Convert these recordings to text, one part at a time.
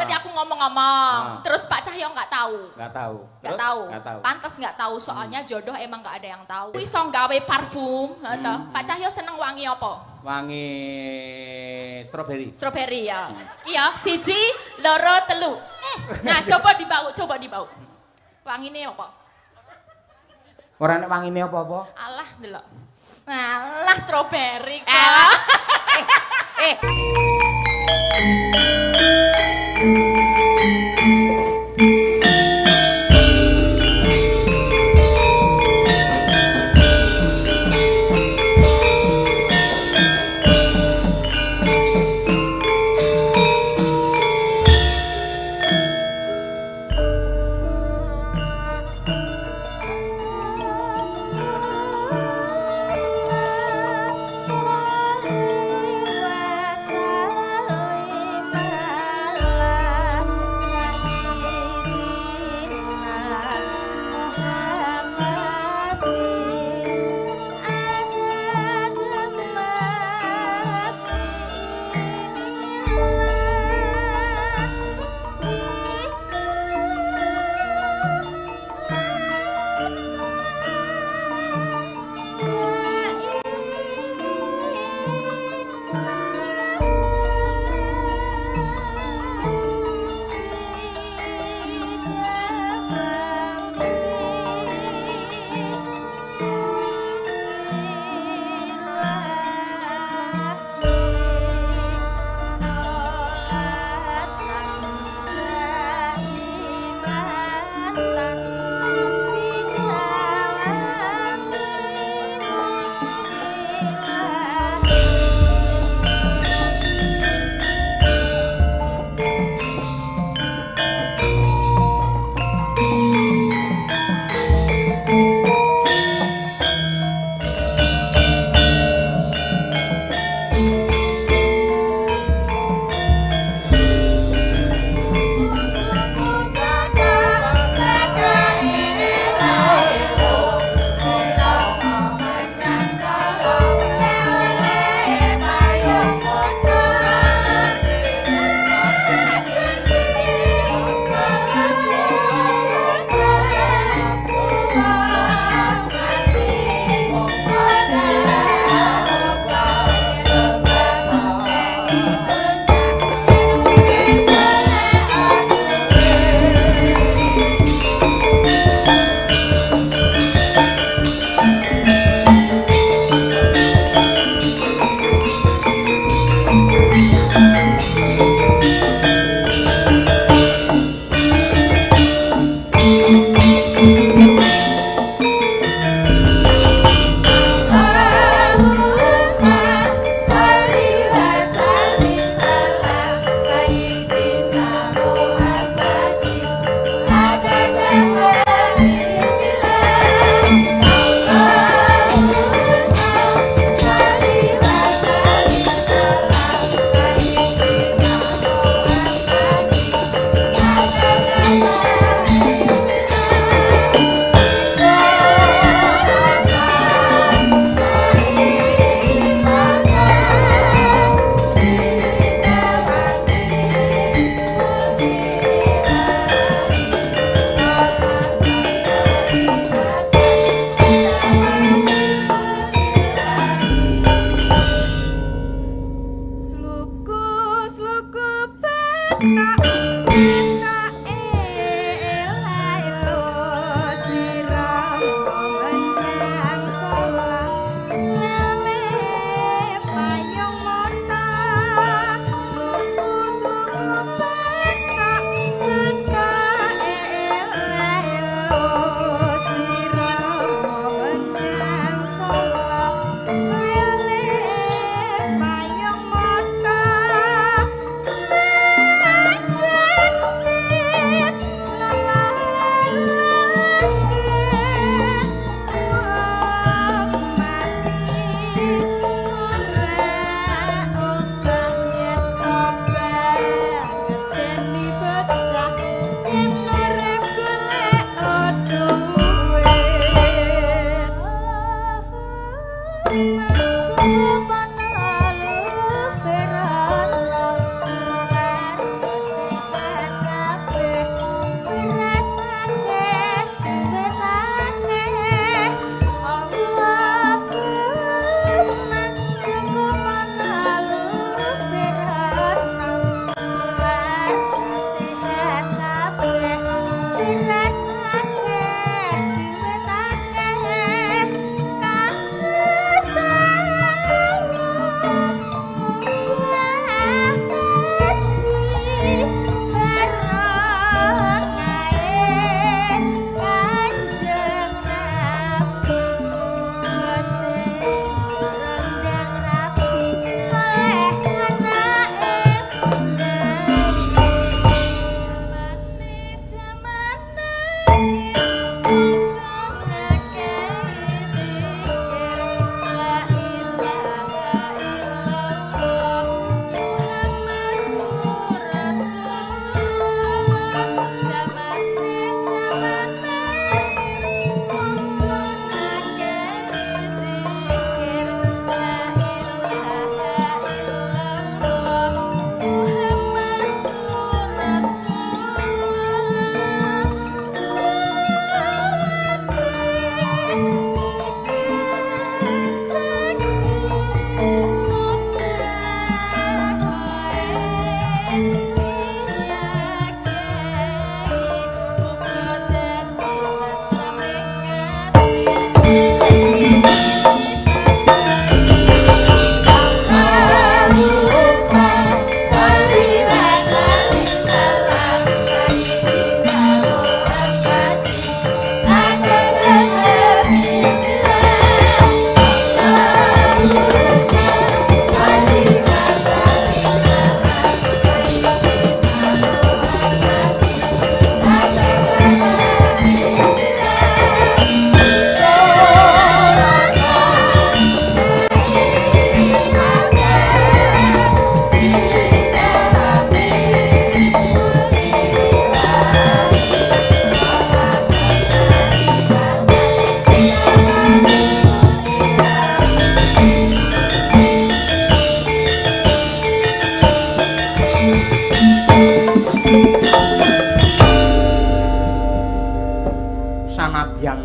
tadi aku ngomong-ngomong. Terus Pak Cahyo nggak tahu. Nggak tahu. Nggak tahu. Pantes nggak tahu soalnya jodoh emang nggak ada yang tahu. Kuwi iso gawe parfum, Pak Cahyo seneng wangi apa? Wangi stroberi. Stroberi ya. Iya, siji, loro, telu. Nah, coba dibau. Wangine apa? Ora nek wangine apa-apa? Alah, ndelok. Alah, stroberi. Alah.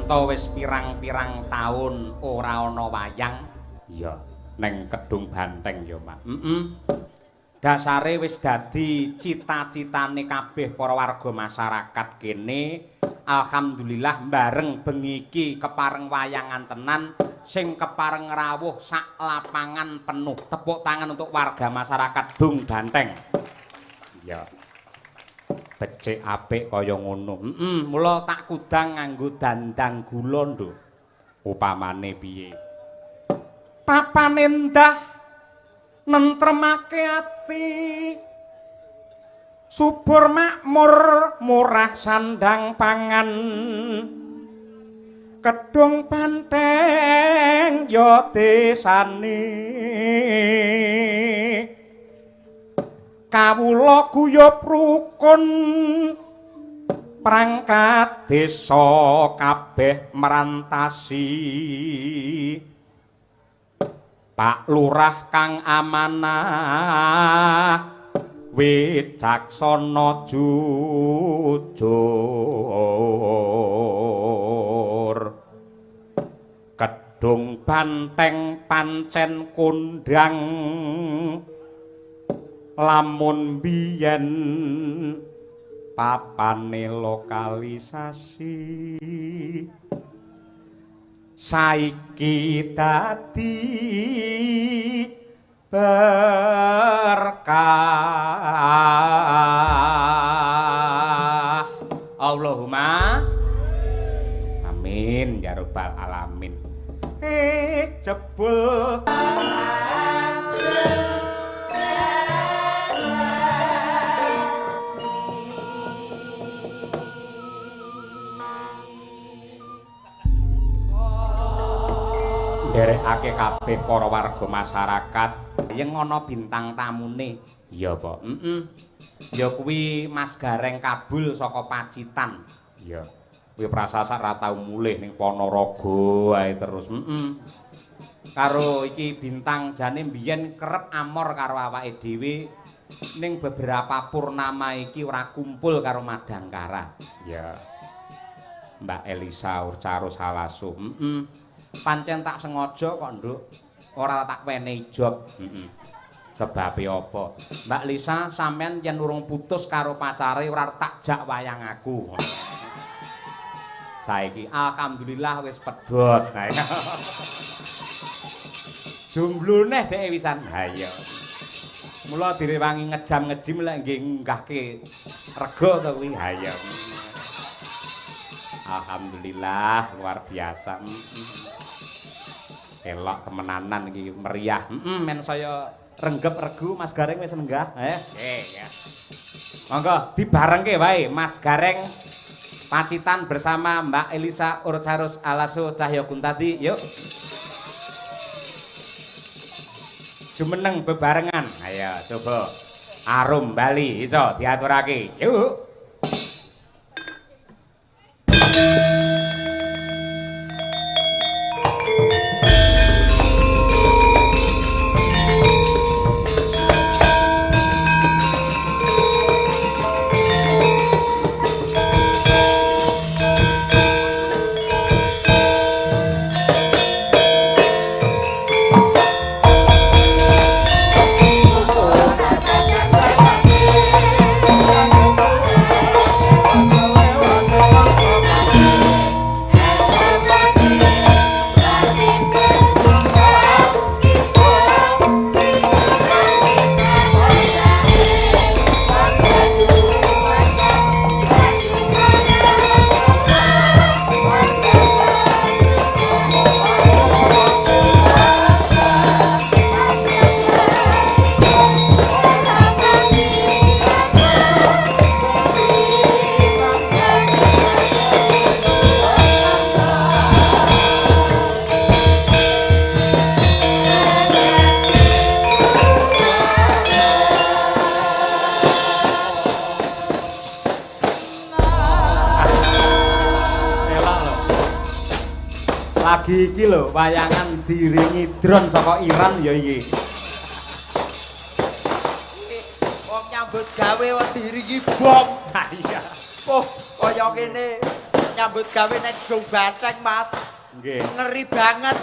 kita wis pirang-pirang taun ora ana wayang. Iya, ning Kedung Banteng ya, Mak. Dasare wis dadi cita-citane kabeh para warga masyarakat kene. Alhamdulillah bareng bengi iki kepareng wayangan tenan sing kepareng rawuh sak lapangan penuh. Tepuk tangan untuk warga masyarakat Dung Banteng. Ya. Becik apik kaya ngono. Mula tak kudang nganggo dandang gula nduk. Upamane piye? Papan endah nentremake ati. Subur makmur murah sandang pangan. Kedung Banteng ya desane. Kawula guyub rukun prangkat desa kabeh merantasi. Pak Lurah kang amanah wicaksana jujur. Kedung Banteng pancen kondang lamun biyen papane lokalisasi saiki dadi berkah. Allahumma amin ya rabbal alamin. Jebul nderekake kabeh para warga masyarakat yen ana bintang tamune. Iya, Pak. Ya kuwi Mas Gareng Kabul saka Pacitan. Iya. Kuwi prasasat ra tau mulih ning Ponorogo ae terus. Karo iki bintang jane mbiyen kerep amor karo awake dhewe ning beberapa purnama iki ora kumpul karo Madangkara. Ya. Mbak Elisa Urcarus Halasu. Pancen tak sengaja kok, Nduk. Ora tak wenehi job. Sebabe apa? Mbak Lisa sampean yen urung putus karo pacare ora tak jak wayang aku. Saiki alhamdulillah wis pedhot. Nah, jumblone dhek wisan. Ha iya. Mula direwangi ngejam-ngejim lek nggih nggahke rega to kuwi. Ha iya. Alhamdulillah luar biasa. Elok temenanan iki meriah. Men saya renggep regu Mas Gareng wis nenggah. Ya. Monggo dibarengke wae Mas Gareng Pacitan bersama Mbak Elisa Urcarus Alasu Cahyo Kuntadi. Yuk. Jumeneng bebarengan. Ayo coba. Arum Bali iso diaturake. Yuk. Lagi iki lho wayangan diringi drone saka Iran ya iki. Wong nyambut gawe kok diringi bom. Ha iya. Oh, kaya kene. nyambut gawe nek Gedung Banteng, Mas. Nggih. Ngeri banget.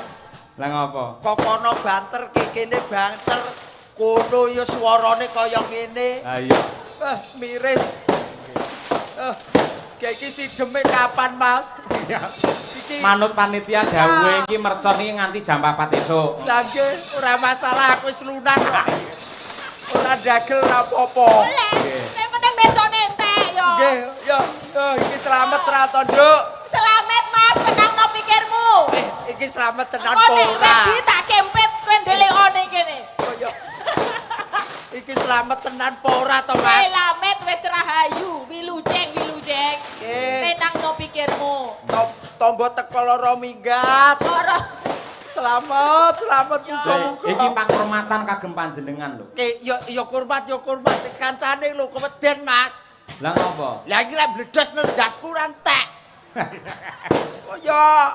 Lah ngopo? Kok kono banter kene banter. Kono ya swarane kaya ngene. Ha iya. Miris. Kayak iki sideme kapan, Mas? Iki Manut panitia dawuhe iki mercon iki nganti jam 4 esuk. Lah nggih, ora masalah aku wis lunas kok. Ora dagel ora apa-apa. Boleh. Sing penting becone entek yo. Nggih, ya. Iki selamat ra to, Nduk? Selamat Mas, tenangno pikirmu. Iki selamat tenan Kok to nek ora? wedi tak kempet kowe ndelikone kene. Oh, ya. Iki selamat tenan apa ora to, Mas? Selamat wis rahayu, wilujeng. Nggih. Tenangno pikirmu. Tombo teko lara minggat. Ora Selamat muga-muga. Iki pakurmatan kagem panjenengan lho. Ya kurmat kancane lho keweden, Mas. Lah ngopo? Lah iki lek bledos nendasku ora entek. Oh ya,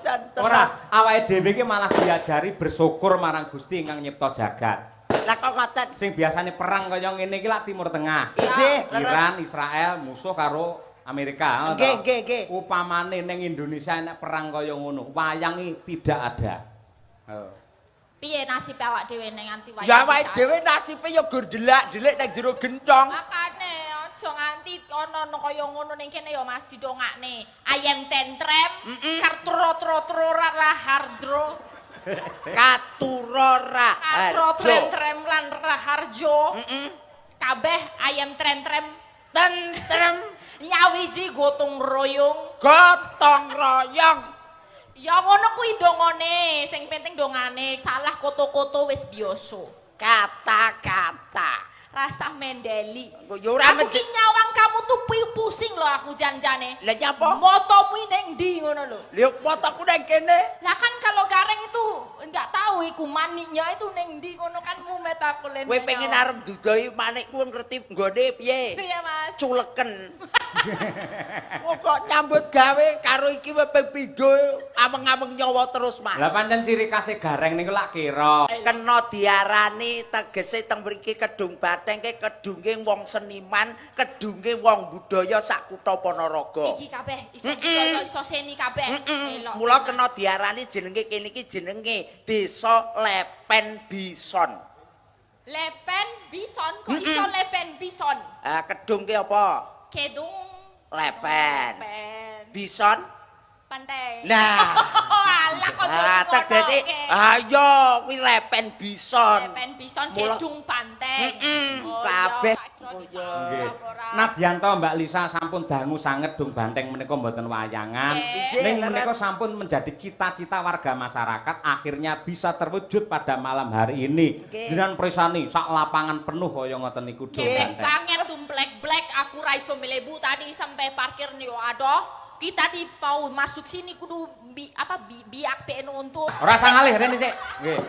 jan Ora, awake dhewe iki malah diajari bersyukur marang Gusti ingkang nyipta jagat. Lah kok ngoten? Sing biasane perang kaya ngene iki lak Timur Tengah. Nggih, Iran, Israel musuh karo Amerika. Nggih. Upamane ning Indonesia nek perang kaya ngono, wayangi tidak ada. piye nasib awak dhewe ning nganti wayang? Ya awake dhewe nasibe ya gur delak-delik ning jero gentong. Makane aja nganti ana kaya ngono ning kene ya Mas didongakne. Ayam tentrem, karturo-tro rahardro. Katurora. Tentrem lan raharjo. Kabeh ayam tentrem Tentrem nyawiji gotong royong. gotong royong. Ya ngono kuwi dongane, sing penting dongane, salah koto-koto wis biasa. Kata-kata. Rasa mendeli. Ya ora Aku ki nyawang kamu tuh pusing loh aku janjane. Lah nyapa? Motomu ning ndi ngono lho. Lha fotoku nang kene. Lah kan kalau gareng itu enggak tahu iku maniknya itu ning ndi ngono kan mumet aku lene. Kowe pengen arep dudoi manikku ngerti nggone piye? Piye Mas? Culeken. Kok nyambut gawe karo iki wepe pindho ameng-ameng nyawa terus, Mas. Lah pancen ciri khase gareng niku lak kira. Kena diarani tegese teng mriki Kedung Banteng ke kedunge wong seniman, kedunge wong budaya sak kutha Ponorogo. Iki kabeh iso budaya iso seni kabeh. Elok. Mula kena diarani jenenge kene iki jenenge Desa Lepen Bison. Lepen bison kok iso lepen bison? Kedung ki apa? Kedung Lepen. Lepen. Bison. Pantai. Nah. Alah kok tegese ayo kuwi Lepen Bison. Lepen bison Mula- kedung panteng. kabeh. Nggih. Nadyanto Mbak Lisa sampun dangu sanget Dung Banteng menika mboten wayangan. Ijik, Ning leres. menika sampun menjadi cita-cita warga masyarakat akhirnya bisa terwujud pada malam hari ini. Nggih. Dengan presani sak lapangan penuh kaya ngoten niku Dung Nggih, Banteng. banget tumplek-blek aku ra iso melebu tadi sampai parkir nih aduh. Kita di mau masuk sini kudu biak PN untuk. Ora sangalih rene sik. Nggih.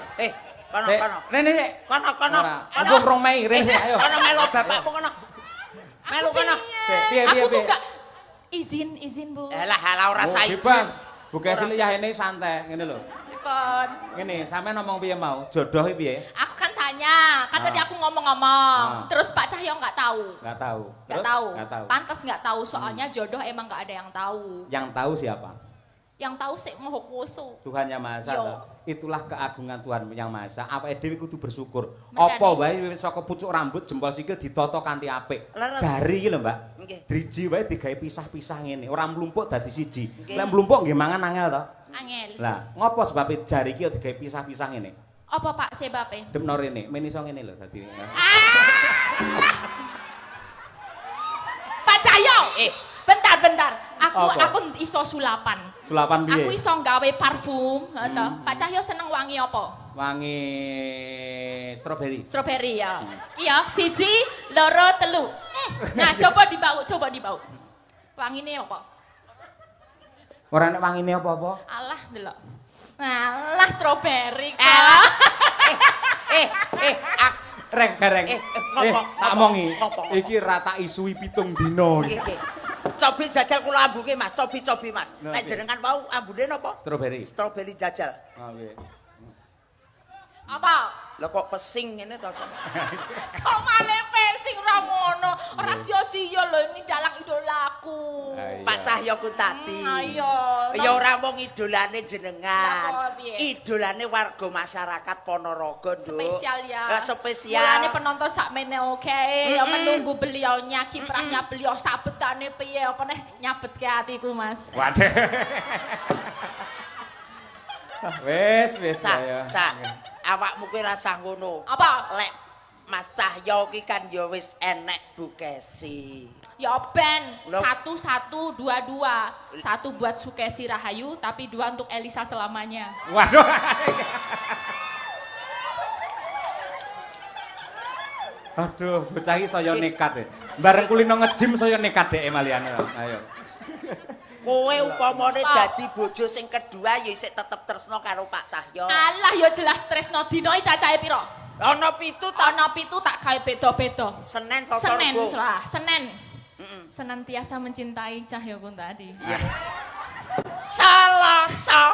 Kono. Rene sik. Kono. Ora. Ampun rong Mei rene sik ayo. Kono melu bapakmu kono. Melu kono. Sik, piye. Aku tuh gak izin Bu. Halah ora Oh, saiki. bebas. Bu Kesil ya ini santai ngene lho. Kon. Ngene, sampean ngomong piye mau? Jodoh piye? Aku kan tanya, kan tadi aku ngomong-ngomong. Ah. Terus Pak Cahyo nggak tahu. Nggak tahu. Nggak Terus? tahu. Nggak tahu. Pantas nggak tahu soalnya jodoh emang nggak ada yang tahu. Yang tahu siapa? Yang tahu sih Maha Kuwasa. Tuhan Yang Maha Esa. Yo. Toh. Itulah keagungan Tuhan Yang Maha Esa. Awake dhewe kudu bersyukur. Makanya. Apa wae wiwit saka pucuk rambut jempol sikil ditata kanthi apik. Leres. Jari iki lho, Mbak. Nggih. Driji wae digawe pisah-pisah ngene, ora mlumpuk dadi siji. Nggih. Lek mlumpuk nggih mangan angel to. Angel. Lah, ngopo sebab jari iki digawe pisah-pisah ngene? Apa Pak sebabnya? Demno rene, men iso ngene lho dadi. Pak Cahyo. Bentar. Apa? Aku iso sulapan. Sulapan piye? Aku iso gawe parfum, toh. Pak Cahyo seneng wangi apa? Wangi stroberi. Strawberry ya. Iya, siji, loro, telu. Nah, coba dibau. Wangine apa? Ora nek wangine apa-apa. Alah, delok. Alah, strawberry kok. Alah. Gareng. ngopo, Tak ngopo, omongi. ngopo. Iki rata isui 7 dina. Nggih. Cobi jajal kula ambuke Mas, cobi Mas. Nah, Nek oke. jenengan mau ambune napa? Strawberry. Strawberry jajal. Oh, nggih. Apa? Lah kok pesing ngene to. Kok malah persing ra ngono. Ora sia-sia lho ini dalang idolaku. Ah, iya. Pak Cahyaku tadi. Ayo. Ya ora mung idolane jenengan. Lah, kok piye? Idolane warga masyarakat Ponorogo, Nduk. Spesial ya. Spesial. Mulane penonton sakmene oke, ya menunggu beliaunya, kiprahnya beliau sabetane piye apa neh nyabetke atiku, Mas. Waduh. Wis ya. Awakmu kuwi rasah ngono. Apa? Lek Mas Cahya iki kan ya wis enek Bukesi. Ya ben Loh. 1-1-2-2. 1 buat Sukesi Rahayu, tapi 2 untuk Elisa selamanya. Waduh. Aduh, bocah iki saya nekat e. Bareng kulino nge-gym saya nekat dhek malihane. Ayo. Kowe upamane dadi bojo sing kedua ya isih tetep tresno karo Pak Cahya. Alah ya jelas tresno dino iki cacahe piro? Ana 7 ta? Ana 7 tak gawe beda-beda. Senin Selasa Senin Rebo. lah, Senin. Senantiasa mencintai Cahyaku tadi. Selasa.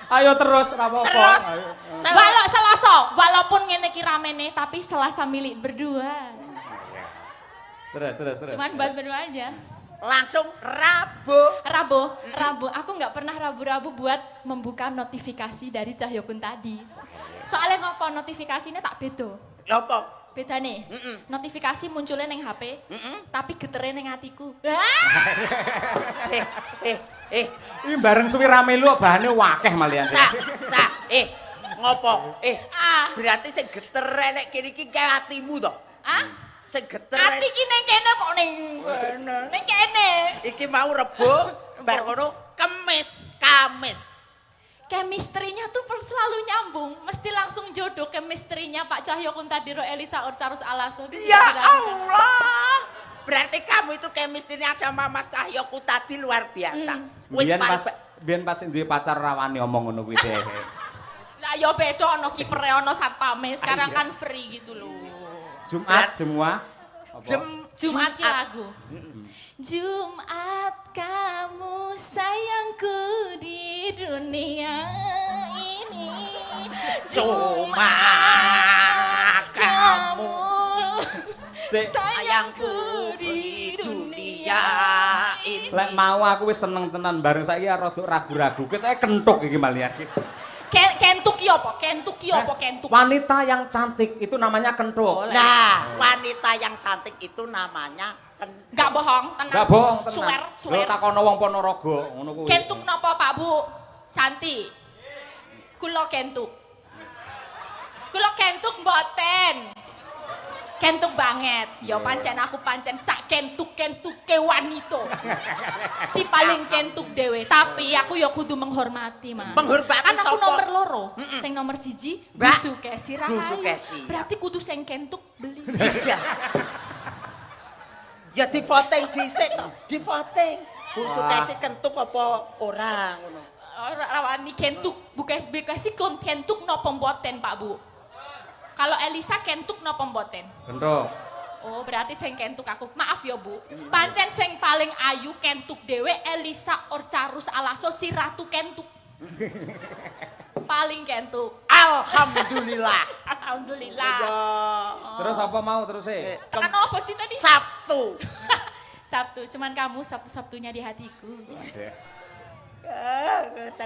Ayo terus ora apa-apa. Terus. Ayo. Selasa, walaupun ngene iki ramene tapi Selasa milik berdua. Terus. Cuman buat berdua aja. Langsung Rabu. Rabu. Aku nggak pernah rabu-rabu buat membuka notifikasi dari Cahyaku tadi. Soalnya ngopo notifikasinya tak beda. Apa? Beda nih. Notifikasi munculnya neng HP, tapi getere neng hatiku. Ini bareng suwi rame lu bahane wakeh malian. Ngopo? Berarti sing geter nek kene iki kae atimu to? Sing geter. Ati ki ning kene kok ning kene. Iki mau Rebo, bar ngono Kamis. Chemistry-nya tuh selalu nyambung, mesti langsung jodoh chemistry-nya Pak Cahyo Kuntadiro Elisa Orcarus Alaso. Ya Allah. Berarti kamu itu chemistry-nya sama Mas Cahyo Kuntadi luar biasa. Wis Biyen pas duwe pacar rawani omong ngono kuwi dhek. Lah ya beda ana kipere ana satpame, sekarang kan free gitu loh. Jumat semua. Jumat ki lagu. Jumat kamu sayangku di dunia ini. Jumat kamu sayangku di dunia ini. Lek mau aku wis seneng tenan bareng saiki rada ragu-ragu. Ketoke kentuk iki malian. Kentuk ki apa? Kentuk ki apa kentuk? Wanita yang cantik itu namanya kentuk. Nah, wanita yang cantik itu namanya kentuk. Enggak bohong, tenang. Enggak bohong, tenang. Swear. Lho takono wong Ponorogo ngono kuwi. Kentuk napa Pak Bu? Cantik. Kula kentuk. Kula kentuk mboten. Kentuk banget. Ya pancen aku pancen sak kentuk-kentuke wanita. Si paling kentuk dhewe, tapi aku ya kudu menghormati, Mas. Menghormati kan aku sapa? nomor loro. Sing nomor 1 Bu Sukesi Rahayu. Bu Sukesi. Berarti kudu sing kentuk beli. Bisa. Ya di voting dhisik to, di voting. Bu Sukesi kentuk apa ora ngono. Ora rawani kentuk, Bukesi kentuk napa mboten, Pak Bu? Kalau Elisa kentuk napa mboten? Kentuk. Oh, berarti sing kentuk aku. Maaf ya, Bu. Pancen sing paling ayu kentuk dhewe Elisa Orcarus Alaso si Ratu kentuk. Paling kentuk. Alhamdulillah. Alhamdulillah. Terus apa mau terus e? Tekan apa sih tadi? Sabtu. Sabtu, cuman kamu Sabtu-Sabtunya di hatiku.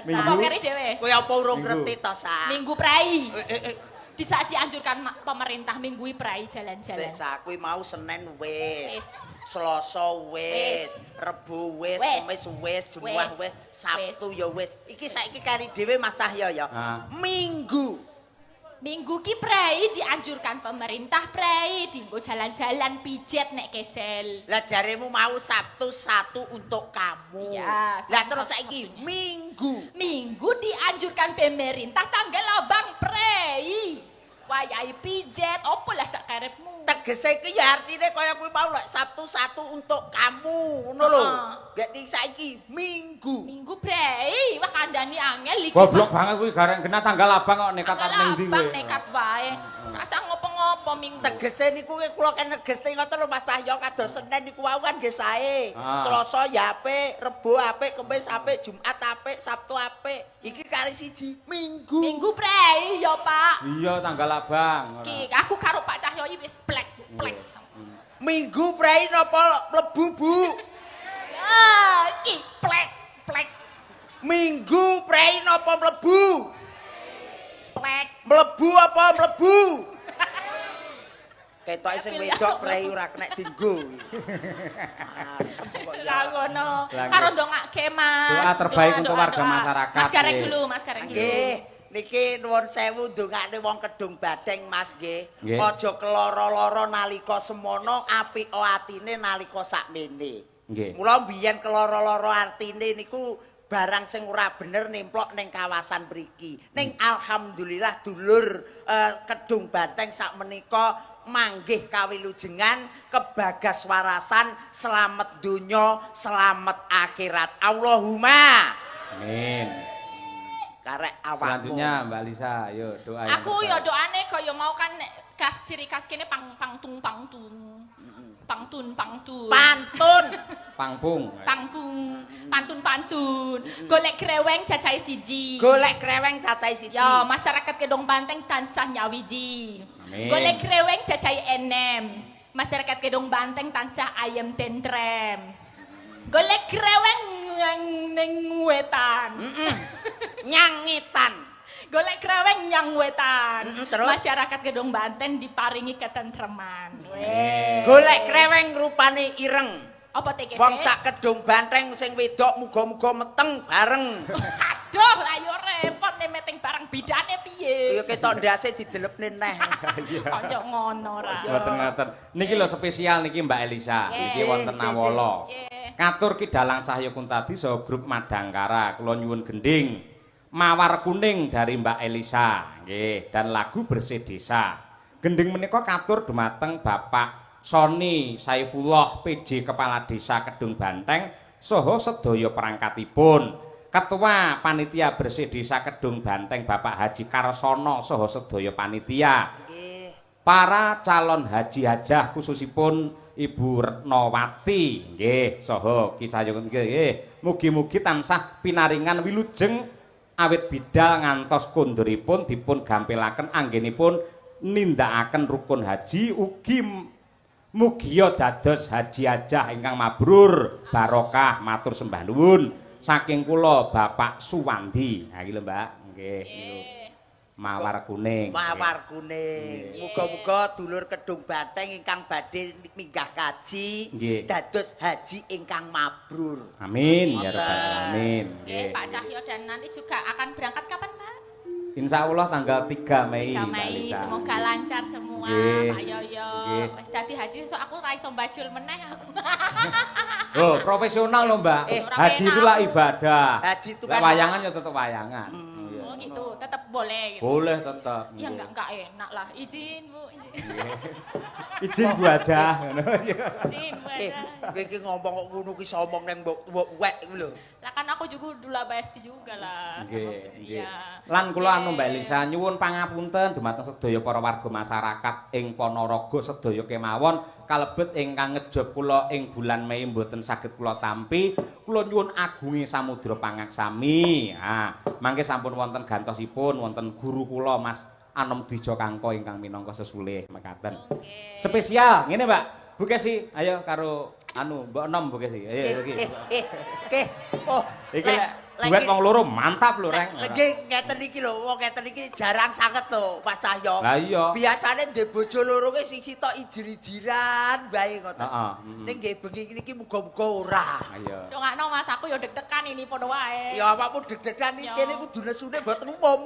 Minggu. Apa keri dhewe? Kowe apa urung ngerti to, Sa? Minggu prei. Di saat dianjurkan pemerintah minggui prei jalan-jalan. Sa kuwi mau Senin Wis. wis. Selasa wis, Rebo wis, Kamis wis, Jumat wis, Sabtu ya wis. Iki saiki kari dhewe Mas Cahya ya. Minggu. Minggu ki prei dianjurkan pemerintah prei dienggo jalan-jalan pijet nek kesel. Lah jaremu mau Sabtu satu untuk kamu. Iya, Lah terus saiki Minggu. Minggu dianjurkan pemerintah tanggal abang prei. Wayahe pijet opo lah sak karepmu. Tegese iki ya artine kaya kuwi mau lek Sabtu satu untuk kamu ngono lho. Gek saiki Minggu. Minggu prei, wah kandhani angel iki. Goblok banget kuwi gareng kena tanggal abang kok nekat ning ndi Abang kowe. nekat wae. Rasa ngopo-ngopo Minggu. Tegese niku kula kan negeste ngoten lho Mas Cahya kados Senin niku wau kan nggih sae. Selasa ya apik, Rebo apik, Kamis apik, Jumat apik, Sabtu apik. Iki kali siji Minggu. Minggu prei ya Pak. Iya tanggal abang. Ki aku karo Pak Cahyo iki wis plek. Minggu prei napa mlebu, Bu? Ah, plek. Minggu prei napa mlebu? Plek. Mlebu apa mlebu? Ketoke sing wedok prei ora kena dienggo. Asem kok ya. Lah ngono. Karo ndongake Mas. Doa terbaik untuk warga masyarakat. Mas Gareng dulu, Mas Gareng dulu. Nggih, niki nuwun sewu ndongakne wong Kedung Badeng Mas nggih. Nggih. Aja keloro-loro nalika semono, apik atine nalika sakmene. Nggih. Mula mbiyen keloro-loro artine niku barang sing ora bener nemplok ning kawasan mriki. Ning alhamdulillah dulur Kedung Badeng sakmenika manggih kawilujengan kebagas warasan selamat donya selamat akhirat Allahumma Amin. karek awakmu Selanjutnya Mbak Lisa, ayo doa yang Aku terbaik. ya doane kaya mau kan ciri khas kene pangtun. pantun Pantun. Golek greweng cacahe siji. golek kreweng cacahe siji Ya, masyarakat Kedung Banteng tansah nyawiji. Amin. Golek greweng cacahe enem. Masyarakat Kedung Banteng tansah ayam tentrem. Golek greweng ning wetan. nyangitan Golek greweng nyang wetan. Terus? Masyarakat Kedung Banteng diparingi ketentreman. golek kreweng rupane ireng Apa tegese? wong sak Kedung Banteng sing wedok muga-muga meteng bareng Aduh, ayo repot nek meting barang bidane piye? ya ketok ndase didelepne neh Kanca ngono ra. Ngoten-ngoten. Niki lho spesial niki Mbak Elisa. Niki wonten Nawala. Katur Ki Dalang Cahya Kuntadi saha grup Madangkara. Kula nyuwun gending Mawar Kuning dari Mbak Elisa. Nggih, dan lagu Bersih Desa. Gending menika katur dumateng Bapak Soni Saifullah PJ Kepala Desa Kedung Banteng saha sedaya perangkatipun. Ketua Panitia Bersih Desa Kedung Banteng Bapak Haji Karsono saha sedaya panitia. Para calon haji hajah khususipun Ibu Retnowati nggih saha Ki Cahya nggih. Mugi-mugi tansah pinaringan wilujeng awit bidal ngantos konduripun dipun gampelaken anggenipun nindakaken rukun haji ugi mugia dados haji hajah ingkang mabrur barokah matur sembah nuwun saking kula Bapak Suwandi. Ha iki lho Mbak, nggih niku. Mawar Kuning. Mawar Kuning. Muga-muga dulur Kedung Banteng ingkang badhe minggah kaji dados haji ingkang mabrur. Amin ya rabbal alamin. Nggih, Pak Cahyo dan nanti juga akan berangkat kapan, Pak? Insya Allah tanggal 3 Mei. 3 Mei, semoga lancar semua, Nggih. Pak Yoyo. Wis dadi haji so aku ra iso mbajul meneh aku. Oh, profesional loh Mbak. Haji itulah ibadah. Haji itu kan wayangan ya tetap wayangan. Oh gitu, tetap boleh gitu. Boleh tetap. Ya enggak enak lah. Izin, Bu. Izin Bu aja ngono. Izin, Bu. Kowe iki ngomong kok ngono ki somong nang mbok wek kuwi lho. Lah kan aku juga dula besti juga lah. Nggih. Iya. Lan kula anu Mbak Elisa nyuwun pangapunten dumateng sedaya para warga masyarakat ing Ponorogo sedaya kemawon kalebet ingkang ngejob kula ing bulan Mei mboten saged kula tampi. Kula nyuwun agunge samudra pangaksami. Mangke sampun wonten gantosipun wonten guru kula Mas Anom Dwija Kangko ingkang minangka sesulih mekaten. Spesial ngene Mbak. Bu Kesi, ayo karo anu Mbok Nom Bu Kesi. Ayo iki. Oh, iki duet wong loro mantap lho Reng. Nggih ngeten iki lho, wong ngeten iki jarang sanget lho Mas Cahyo. Lah iya. Biasane ndek bojo loro ki sing sitok ijir-ijiran bae ngoten. Heeh. Ning nggih bengi iki muga-muga ora. Ayo. Dongakno Mas, aku ya deg-degan ini padha wae. Ya awakmu deg-degan iki kene kudu nesune mboten umum.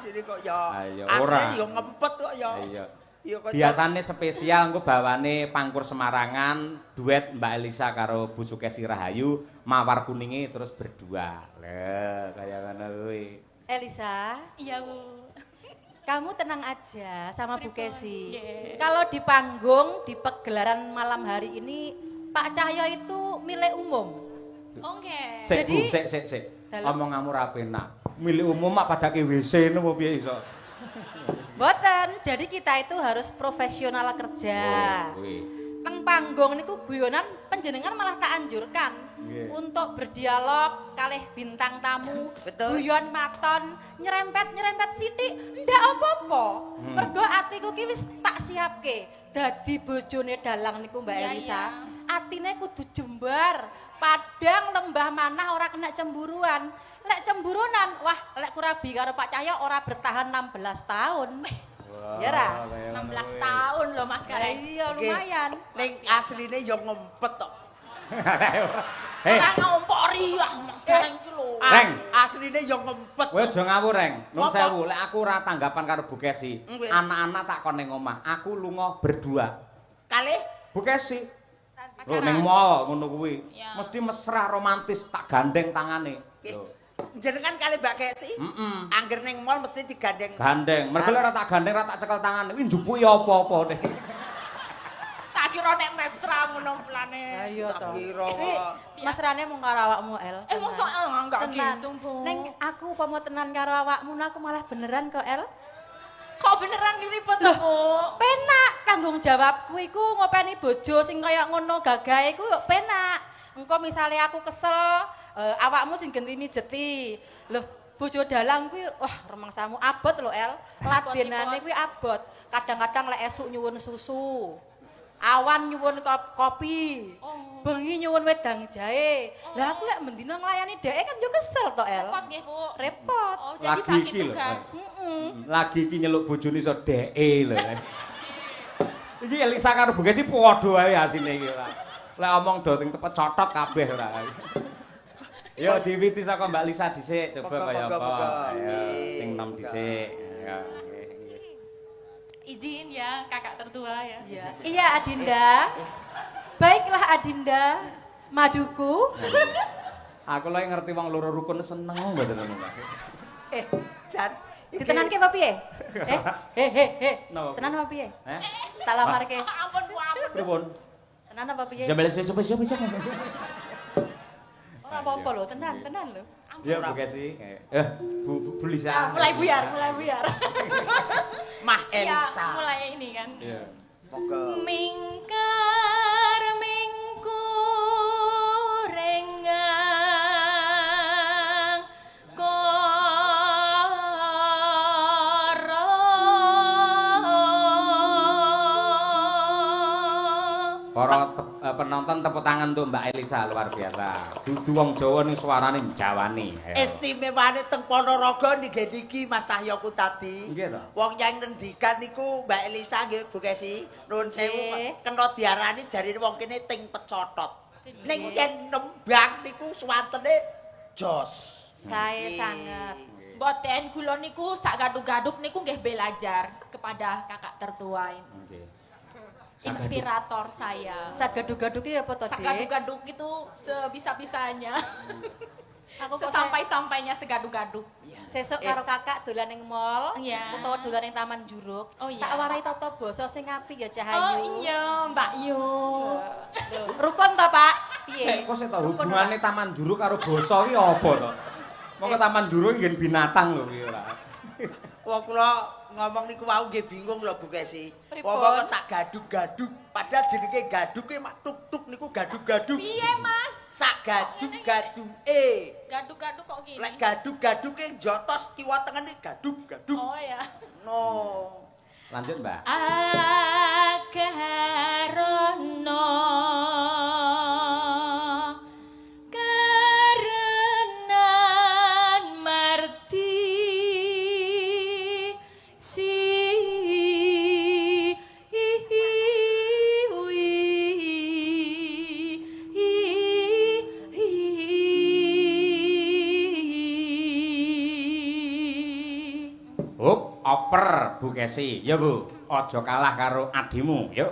Sini kok ya. Ora. Asline ya ngempet kok ya. Iya. Biasane spesial engko bawane Pangkur Semarangan duet Mbak Elisa karo Bu Sukesi Rahayu Mawar Kuninge terus berdua. Lho, kaya ngono kuwi. Elisa, Iya, Bu. kamu tenang aja sama Bu Kesi. Yeah. Kalau di panggung, di pegelaran malam hari ini, Pak Cahyo itu milik umum. Oke. Sik, Bu, Jadi- sik. Dalam- Omonganmu ra penak. Milik umum mak padake WC ngono piye iso? Boten, jadi kita itu harus profesional kerja. Oh, kuwi. Teng panggung niku guyonan panjenengan malah tak anjurkan untuk berdialog kalih bintang tamu, Betul. guyon maton, nyerempet sithik, ndak apa-apa. Mergo atiku ki wis tak siapke. dadi bojone dalang niku Mbak Iya, Elisa, iya. atine kudu jembar, padang lembah manah ora kena cemburuan. Lek cemburunan, wah lek Kurabi karo Pak Cahyo ora bertahan 16 tahun. Ya ra? 16 tahun loh Mas Gareng. Iya lumayan. Ning asline ya ngempet tok. Ora ngompori ah Mas Gareng iki lho. Reng. Asline ya ngempet. Kowe aja ngawur, Reng. Nun Apa? sewu, lek aku ora tanggapan karo Bu Kesi. Nggih. Anak-anak tak kon ning omah. Aku lunga berdua. Kalih Bu Kesi. Lho Pacaran. ning mall ngono kuwi. Ya. Mesti mesra romantis tak gandeng tangane. Lho. jenengan kalih Mbak Kesi. Angger ning mall mesti digandeng. Gandeng. Mergo lek ora tak gandeng ora tak cekel tangane. Kuwi njupuki apa-apa deh. Tak kira nek mesra ngono plane. Ayo Tak to. kira Iki kok. mesrane mung karo awakmu El. Mosok enggak Tenan. gitu, Bu. Neng aku upama tenan karo awakmu aku malah beneran kok El. Kok beneran diribet lho, Bu? Penak tanggung jawabku iku ngopeni bojo sing kaya ngono gagahe iku yo penak. Engko misale aku kesel, awakmu sing gentini jeti. Loh, bojo dalang kuwi wah remangsamu abot lho El. Ladenane kuwi abot. Kadang-kadang lek esuk nyuwun susu. Awan nyuwun kopi. Bengi nyuwun wedang jahe. Lah aku lek mendina nglayani dheke kan yo kesel to El. Repot nggih, Bu. Repot. Oh, jadi Lagi bagi iki lho, tugas. Lagi iki nyeluk bojone iso dheke lho. Iki Elisa karo Bu Kesi padha ae asine iki ora. Lek omong do ting tepet cotot kabeh ora. Yo diwiti saka Mbak Lisa dhisik coba kaya apa. Ayo sing nom dhisik. Ya. Izin ya, kakak tertua ya. Iya. Iya Adinda. Baiklah Adinda. Maduku. Aku lagi ngerti wong loro rukun seneng mboten ngono. Jan. Ditenanke apa piye? Napa? Tenan apa piye? Heh? Tak lamarke. Ampun, Bu, ampun. Pripun? Tenan apa piye? Jambel siapa. Ora apa-apa lho, tenan lho. Ya Bu Kesi. Bu Lisa. Ah, mulai buyar. Mah Iya, Elisa. mulai ini kan. Iya. Monggo. Mingkar mingku renggang koro. Para penonton tepuk tangan untuk Mbak Elisa luar biasa. Dudu wong Jawa ning suarane njawani. Istimewane teng Ponorogo nggih niki Mas Sahyoku tadi. Nggih to. Wong yang ngendikan niku Mbak Elisa nggih Bu Kesi. Nuwun sewu Nggih. kena diarani jarine wong kene ting pecotot. Ning yen nembang niku suwantene jos. Saya sangat. Boten kula niku sak gaduk-gaduk niku nggih belajar kepada kakak tertua ini. Nggih. Inspirator saya. Sagadu-gadu ki apa to, Sak Dik? gaduk-gaduk itu sebisa-bisanya. Aku kok Sesampai-sampainya segaduk-gaduk. sesuk karo kakak dolan ning mall Iya. utawa dolan ning Taman Juruk. Oh, iya. Tak warai tata basa sing apik ya Oh Cahayu. iya, Mbak Yu. Rukun to, Pak? Piye? Kok sik to hubungane Taman Juruk karo basa ki apa to? Monggo Taman Juruk nggih binatang lho ki ora. Wong kula ngomong niku wau nggih bingung lho Bu Kesi. Pripun? Wong kok sak gaduk-gaduk padahal jenenge gaduk ki mak tuk-tuk niku gaduk-gaduk. Piye, Mas? Sak gaduk-gaduk. Gaduk-gaduk kok gini? Lek gaduk-gaduk ki jotos kiwa tengene gaduk-gaduk. Oh ya. No. Lanjut, Mbak. Agarono karenan marti si Hup, oper Bu Kesi. Ya Bu, aja kalah karo adimu, yuk.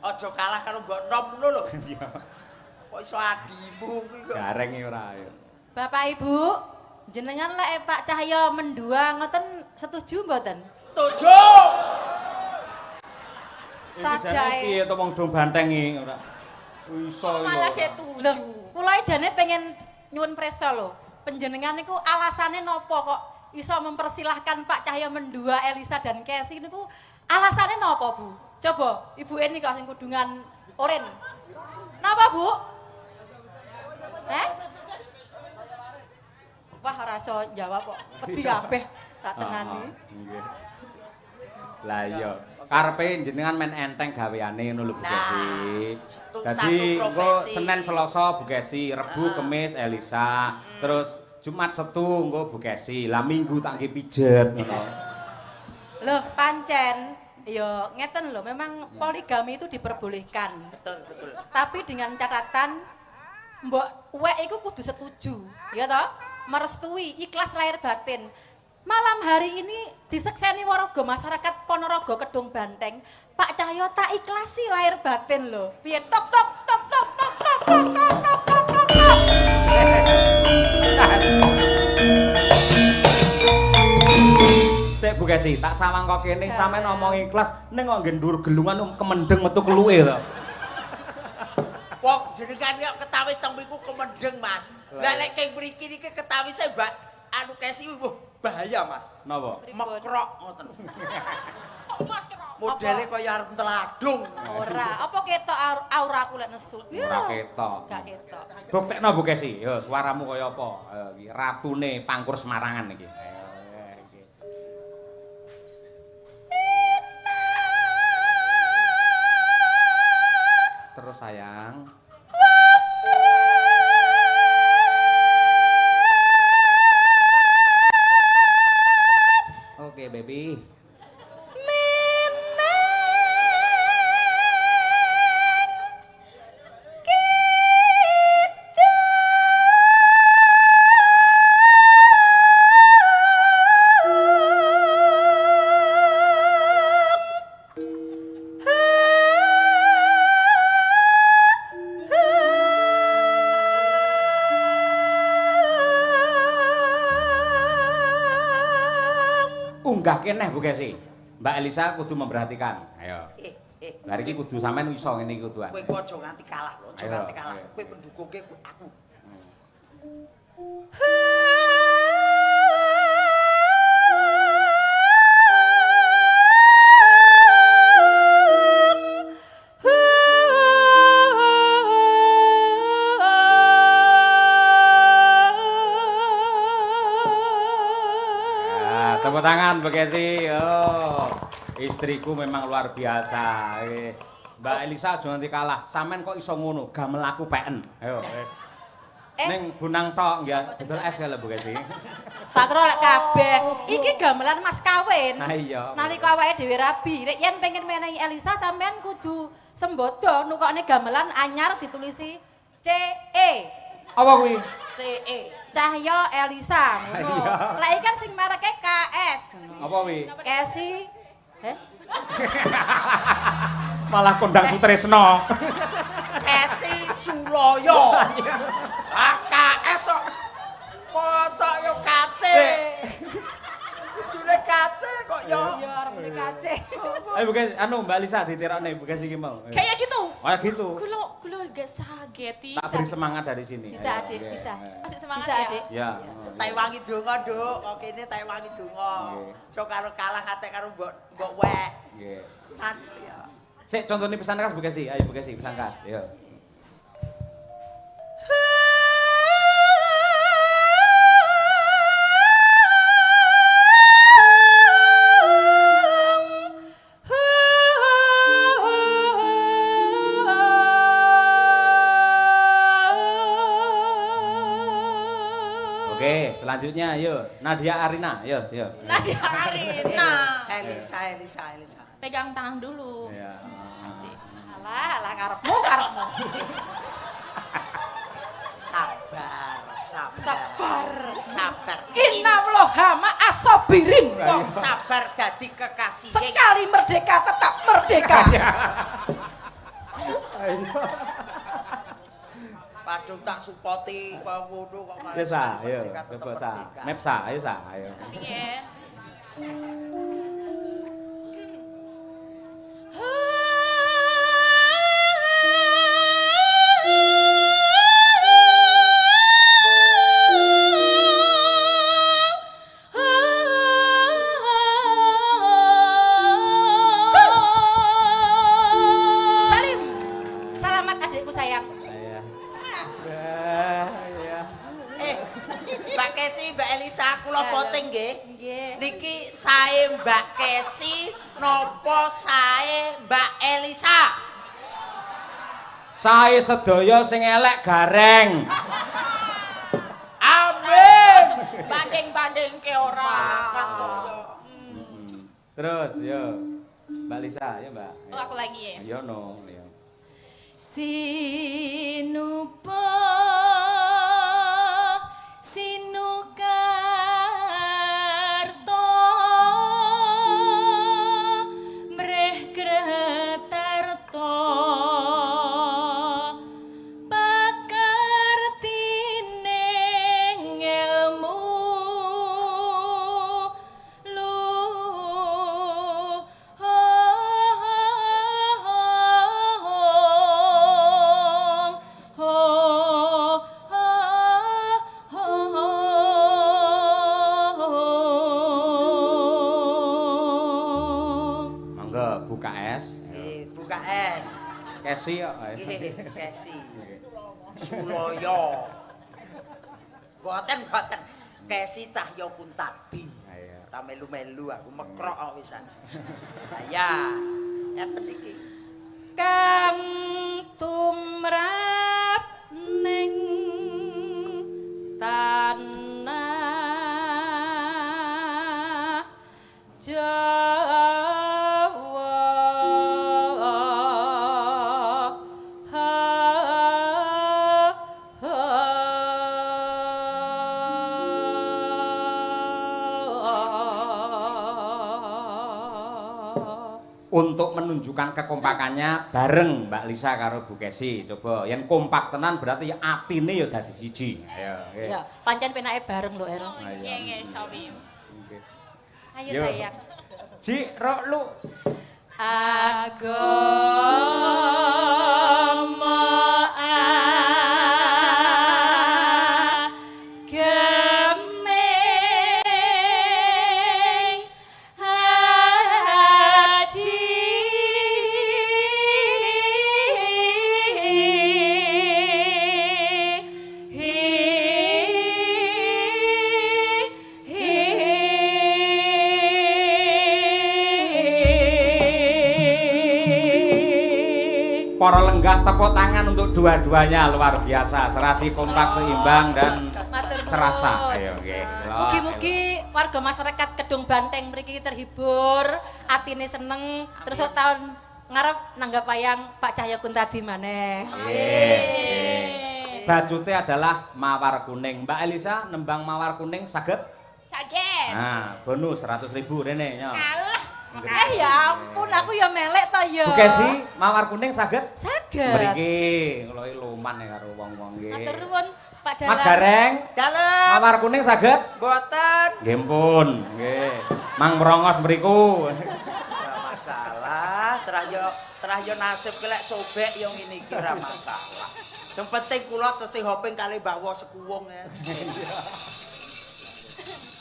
Aja kalah karo Mbok Nom ngono lho. Iya. Kok iso adimu kuwi kok. Gareng iki ora ya. Bapak Ibu, jenengan lek Pak Cahyo mendua ngoten setuju mboten? Setuju. Sajae. Piye to wong do bantengi ora. Iso malah iki. setuju. Loh, kula jane pengen nyuwun preso lho. Panjenengan niku alasane napa kok iso mempersilahkan Pak Cahyo mendua Elisa dan Kesi niku alasane napa, Bu? Coba Ibu Eni kok sing kudungan oren. Napa, Bu? Wah, ora iso jawab kok. Wedi kabeh tak tenani. Nggih. Lah iya. Karepe jenengan men enteng gaweane ngono lho Bu Kesi. Dadi engko Senin Selasa Bu Kesi, Rebu Kemis Elisa, terus Jumat Setu engko Bu Kesi. Lah Minggu tak nggih pijet ngono. Loh, pancen ya ngeten loh, memang poligami itu diperbolehkan. Betul, betul. Tapi dengan catatan mbok wek iku kudu setuju, ya toh? Merestui, ikhlas lahir batin. Malam hari ini disekseni warga masyarakat Ponorogo Kedung Banteng, Pak Cahyo tak ikhlasi lahir batin loh. Piye tok tok tok tok tok tok tok tok tok tok tok tok. Sik Bu Kesi, tak sawang kok kene sampean ngomong ikhlas ning kok ngendur gelungan kemendeng metu keluke to. Wong jenengan kok ketawis teng mriku kemendeng, Mas. Lah nek keng mriki niki ketawise Mbak anu Kesi bahaya, Mas. Napa? Mekrok ngoten. Makrok. Modele kaya arep teladung. Ora, apa ketok aura aku lek nesu? Ora ketok. Gak ketok. Buktekno Bu Kesi, yo suaramu kaya apa? Ayo iki ratune Pangkur Semarangan iki. Ayo iki. Terus sayang. Oke, baby. Unggah keneh Bu Kesi. Mbak Elisa kudu memperhatikan. Ayo. Lah iki kudu sampean iso ngene iki kudu. Kowe ku aja nganti kalah lho, aja nganti kalah. Kowe pendukungke aku. Tepuk tangan Bu Kesi. Oh, istriku memang luar biasa. Mbak Elisa aja nganti kalah. Sampean kok iso ngono? Gamel aku peken. Ayo. Ning bunang tok ya dodol es ya lho Bu Kesi. Tak kira lek kabeh. Iki gamelan mas kawin. Nah iya. Nalika awake dhewe rabi, nek yen pengen menehi Elisa sampean kudu sembodo nukokne gamelan anyar ditulisi CE. Apa kuwi? CE. Cahyo Elisa ngono. Iya. Lek iki kan sing mereke KS. Apa kuwi? Kesi. Malah kondang Sutresno. Kesi Suloyo. AKS kok. Mosok yo kace. Kudune kace kok yo. Iya arep kace. Ayo Bu Kesi, anu Mbak Elisa ditirakne Bu Kesi iki mau. Kayak gitu. Kayak gitu. Kulo agak sageti. Tak beri semangat dari sini. Bisa, Ayo, Adik, oke. bisa. Masih semangat Bisa, ya. Adik. Ya. Tai wangi donga, Nduk. Kok kene tai wangi donga. Nggih. Aja karo kalah kate karo mbok wek. Nggih. Nanti ya. Sik contone pesan khas Bu Kesi. Ayo Bu Kesi pesan khas. Yo. Oke, selanjutnya yuk Nadia Arina, yuk. Nadia Arina. Elisa. Pegang tangan dulu. Ya. Asik. Alah karepmu. Sabar. Innallaha ma'as-sabirin. Wong sabar dadi kekasih. Sekali merdeka tetap merdeka. Padung tak supporti kok ngono kok malah. Ya sa, sekali ayo, merdeka tetep coba sa. merdeka. Map sa, ayo sa, ayo. Piye? Salim. Selamat adikku sayang. Iya. Mbak Kesi, Mbak Elisa, kula voting nggih. Nggih. Niki sae Mbak Kesi Napa sae Mbak Elisa? Sae sedaya sing elek gareng. Amin. Banding-banding ke ora. Terus yo. Mbak Lisa, ya Mbak. Oh, aku lagi ya. Ayo no, ya. Sinupa sinukarto mreh kretarto pakartine ilmu Buka es. Buka es. Kesi kok. Kesi. Suloyo. Boten. Kesi Cahya Kuntabi. Ta melu-melu aku mekrok kok wisan. Ya. Enten iki. Kang tumrap ning tanah untuk menunjukkan kekompakannya bareng Mbak Lisa karo Bu Kesi. Coba yen kompak tenan berarti atine ya dadi siji. Ayo, nggih. Ya, pancen penake bareng lho, El. Nggih, Sawi. Ayo Yo. sayang. Ji, rok lu. Agama agemeng haji Para lenggah tepuk tangan untuk dua-duanya luar biasa, serasi kompak seimbang dan Matur nuwun. terasa. Ayo nggih. Mugi-mugi warga masyarakat Kedung Banteng mriki terhibur, atine seneng, terus tahun ngarep nanggap wayang Pak Cahya Kuntadi maneh. Bajute adalah mawar kuning. Mbak Elisa nembang mawar kuning saged? Saged. Nah, bonus 100.000 rene ya. Alah. Ya ampun, aku ya melek ta ya. Bu Kesi, mawar kuning saged? Saged. Mriki kula iki luman ya karo wong-wong nggih. Matur nuwun Pak Dalang. Mas Gareng, Dalem. mawar kuning saged? Boten. Nggih pun, nggih. Mang Merongos mriku. Ora masalah, terah yo nasib kelek sobek yo ngene iki ora masalah. Yang penting kula tesih hoping kali Mbah Wo sekuwung ya.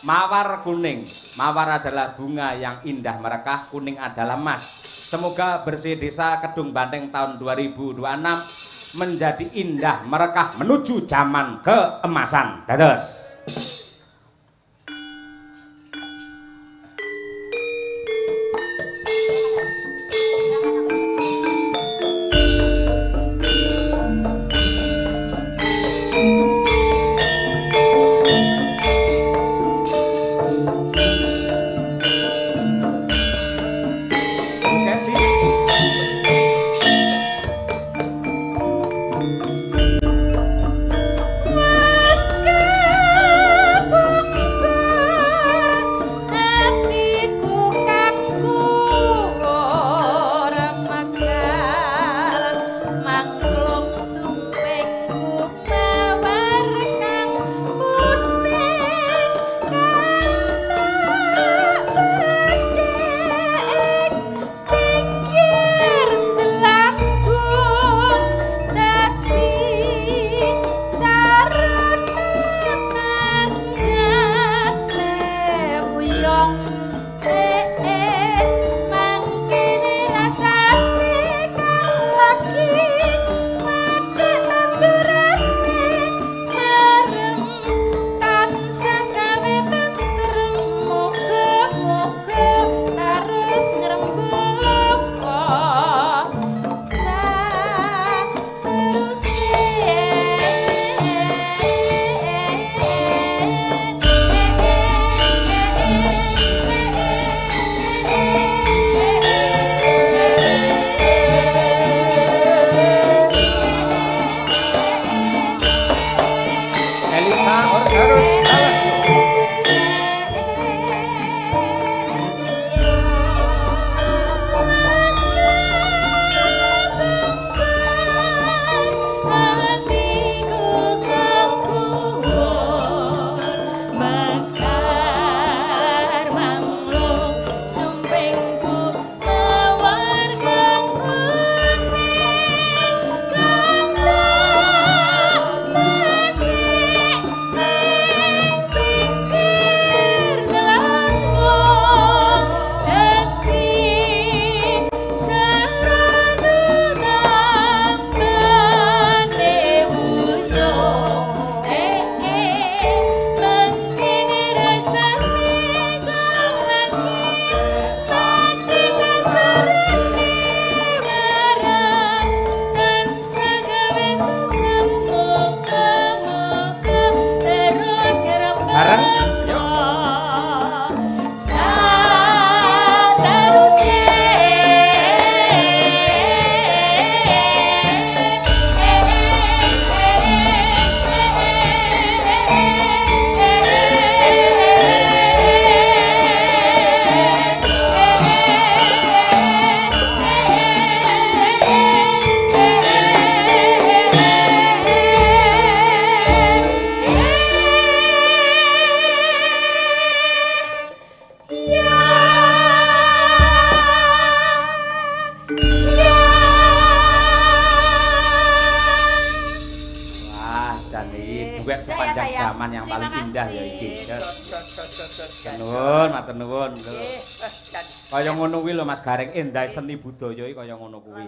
Mawar kuning. Mawar adalah bunga yang indah merekah, kuning adalah emas. Semoga bersih desa Kedung Banteng tahun 2026 menjadi indah merekah menuju zaman keemasan. Dados. Mas jan iki duet sepanjang zaman yang paling indah ya iki. Matur nuwun. Kaya ngono kuwi lho Mas Gareng, endah seni budaya iki kaya ngono kuwi.